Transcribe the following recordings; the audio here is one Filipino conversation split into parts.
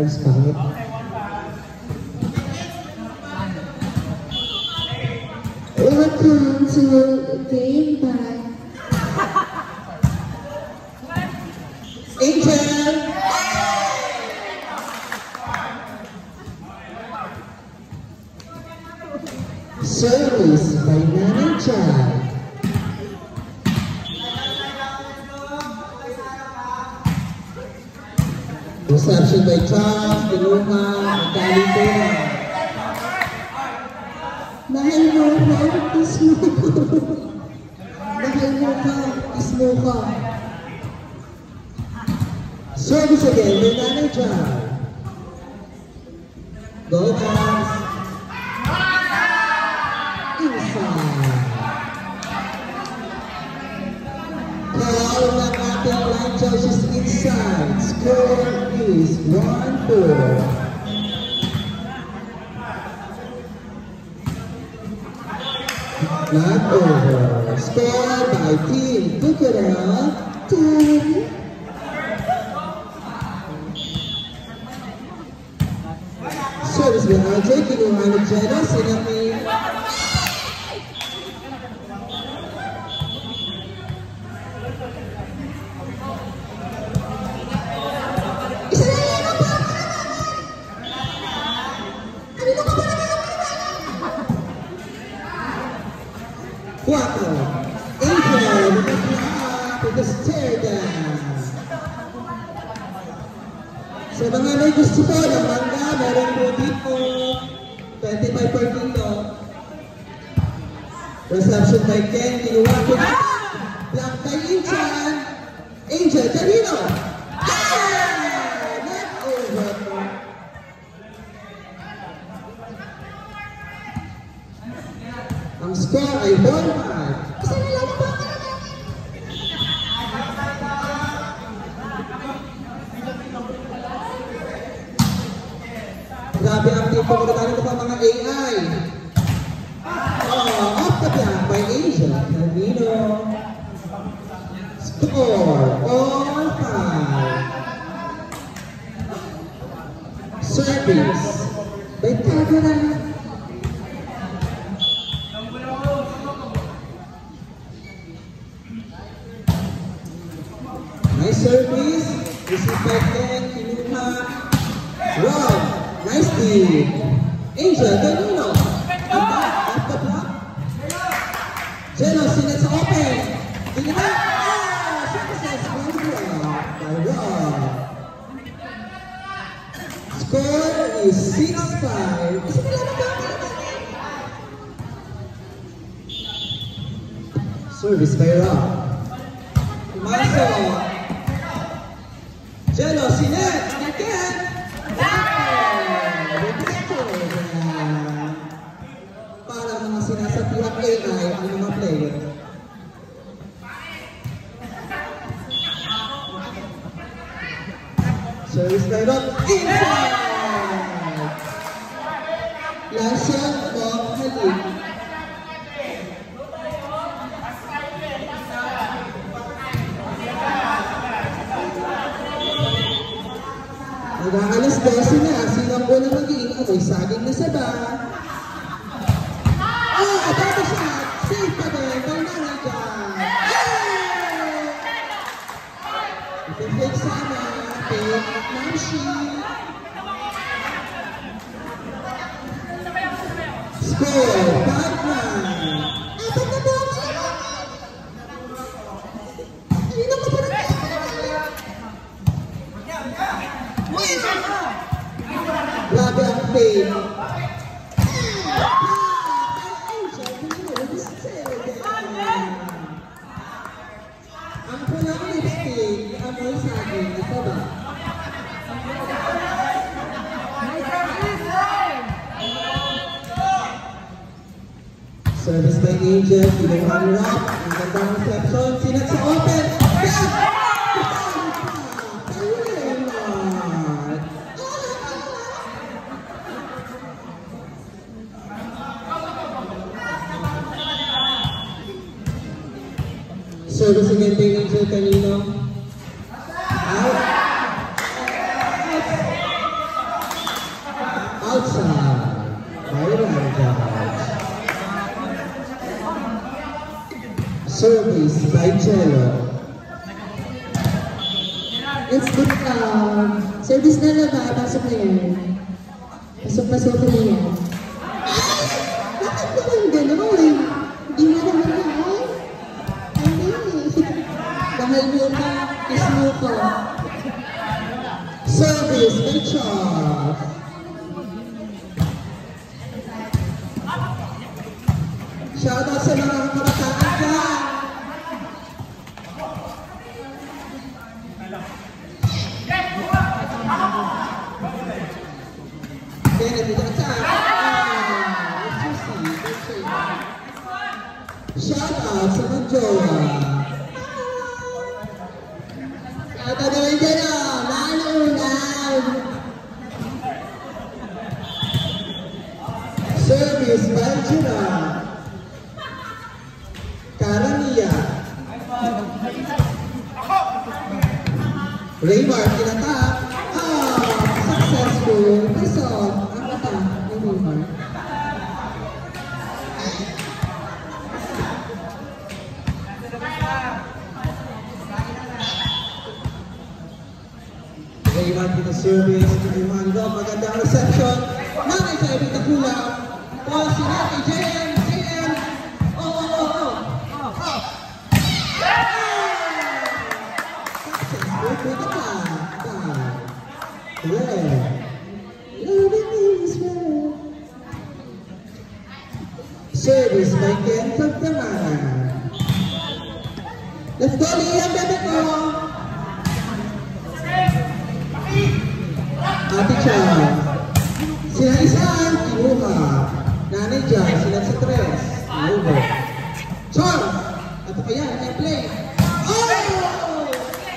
Lives pangit. Welcome to Game by Angel! Service by Nanay Chan. Reception by Charles, Kiluha, Magkalito. Mahal mo ko, kiss mo ko. Mahal mo ka, kiss mo ka. Service again by Nanay Chan. Go guys! Inside. Call ng ating line judges inside. Score is 1-4. Not over. Score by Team Bukura 10. Service by RJ, kinuha ni Jenna, sinabi. Cuatro. Angel with the stare down. Sa mga may gusto po ng mangga, meron po dito 25 per kilo. Reception by Ken, kinuha ko na. Black by Inchan. Angel, kanino? Not over. Ang score ay 1-5. Kasi nalaman ba ako naman? Grabe ang tipo ko na ito mga AI. Off the block by Angel Carmino. Score all 5. Service by Tagara. Nice service. This is by Ken, Kinuha. Wow. Nice team. Angel, Danilo. Off the block. Jello, sinets open. Dinita. Services. By Rob. Score is 6-5. Service by Rob. Pumasok. Jello, sinet. Again. Para mga sinasabihan AI ang mga player. Service by Rob. Inside! Lasang of Halik. Mag-aalas 12 na. Sinang ko na magiging amoy saging na saba. Ababa siya. Safe pa din. Banana dyan. Ipag-fake sana. Fake Namshi. Score. 5-9. Apat na po ako naman. Hindi naman pa rin ako naman. Grabe ang fake. Ang pulang lipstick, amoy saging, ito ba? Service by Angel, kinuha ni Rob, ang gandang reception, sinat sa open, service again by Angel kanino. Out. Service by Jello. Let's go. Service na lang ba? Pasok na yan. Pasok na yan. Bakit naman gano'n? Hindi mo naman gano'n? Hindi. Mahal mo ka, kiss mo ka. Service by Chop. Shoutout sa mga kabataan dyan. Kenneth, dito ka saan? Shoutout sa mga jowa. Shoutout naman dyan o. Malunan. Service by Jira. Karania. Raymar, kinatap. Successful. Pasok. Ang kata ni Raymar. Raymar, service. Kimando. Magandang reception. Mga sa ibig na kulang. O, sinabi, JM. Service by Ken Pagdamana. Let's go, Liam, bebe ko! Ate Chan. Sina isang kinuha. Nanay dyan, sila sa tres. Kinuha. Charles! Ito kaya, may play. Oh!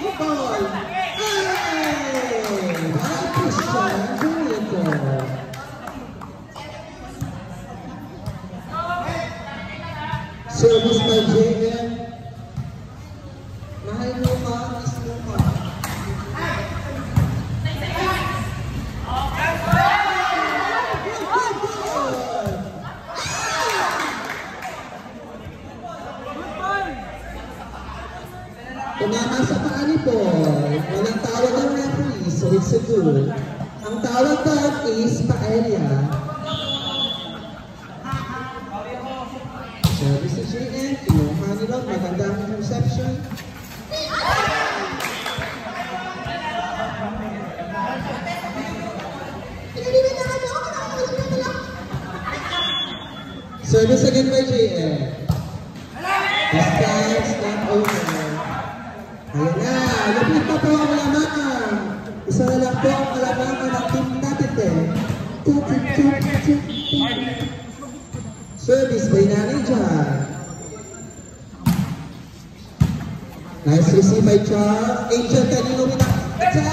Good ball! Service by JM. Mahal mo ka, miss mo ka. Tumama sa paa ni Paul. Walang tawag ng referee, so it's a good. Ang tawag doon is paella. Service sa JM, kinuha nila, magandang reception. Service again by JM. This time, it's not over. Ayan na, lapit pa po ang alamangan. Isa na lang po ang alamangan ng team natin din. Service by Nanay dyan. Nice receive by Charles. Angel, kanino pinakita?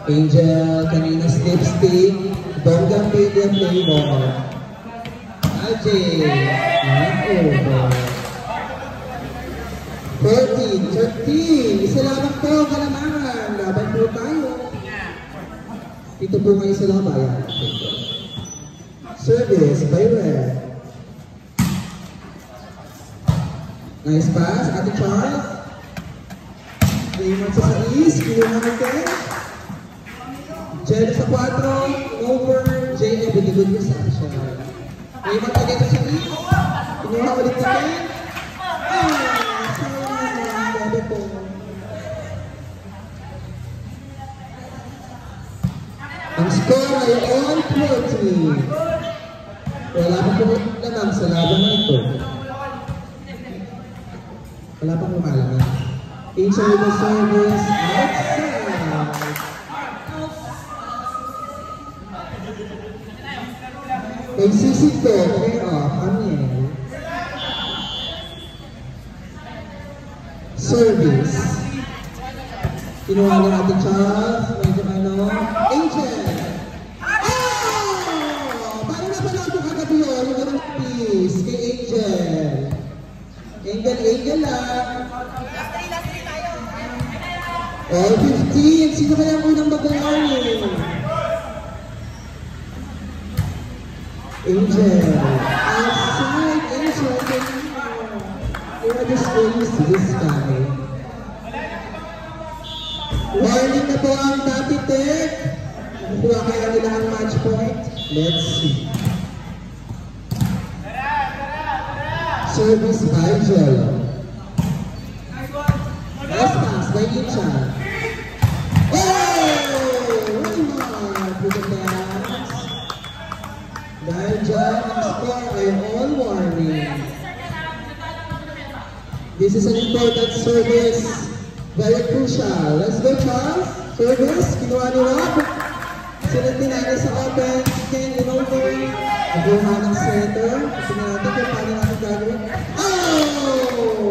Angel, kanina slipstick. Bonggang William Labor. Ajay. Over. 13. Isa lamang po, kalamangan. Laban po tayo. Dito po ngayon sa labayan. Service by Red. Nice pass. Ate Charles. Raymond sa East. Kinuha natin. Jello sa 4. Over. JM with a good reception. Raymond again sa East. Kinuha ulit natin. Ang score ay all 40. Wala pa po lamang sa laban na ito. Wala pang lumalang. Angel with the service outside. Kay Sisito, clear off. Amiel. Service. Kinuha ng Ate Charles. Medyo Angel. Oh! Paano na pala ito kagabi yun? Yung ganang piece kay Angel. Angel lang. All 15. Sino kaya ang unang mag-warning? Angel. Outside, Angel. Where the school is this guy? Warning na po ang Tapitek. Kuha kaya nila ang match point? Let's see. Service by Jolo. Nice pass by Yinchan. Oh! Raymond with the pass. Dahil dyan, ang score ay all warning. This is an important service. Very crucial. Let's go, Charles. Service. Kinuha ni Rob. Sinuntin natin sa open. Ken over. Nakuha ng center. Tingnan natin kung paano natin gagawin. Oh!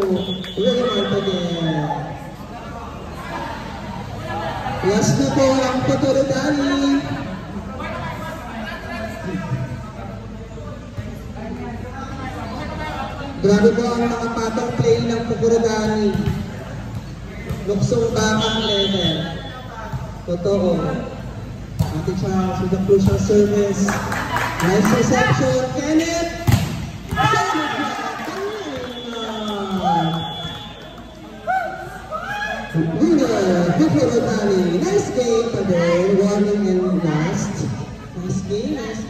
Raymond again. Last na po ang Potorodani. Grabe po ang mga patong play ng Potorodani. Luksong bakang level. Totoo. Ating Charles with the crucial service. Nice reception. Kenneth! Winner, Potorodani. Nice game today. Warning and last. Nice game, nice game.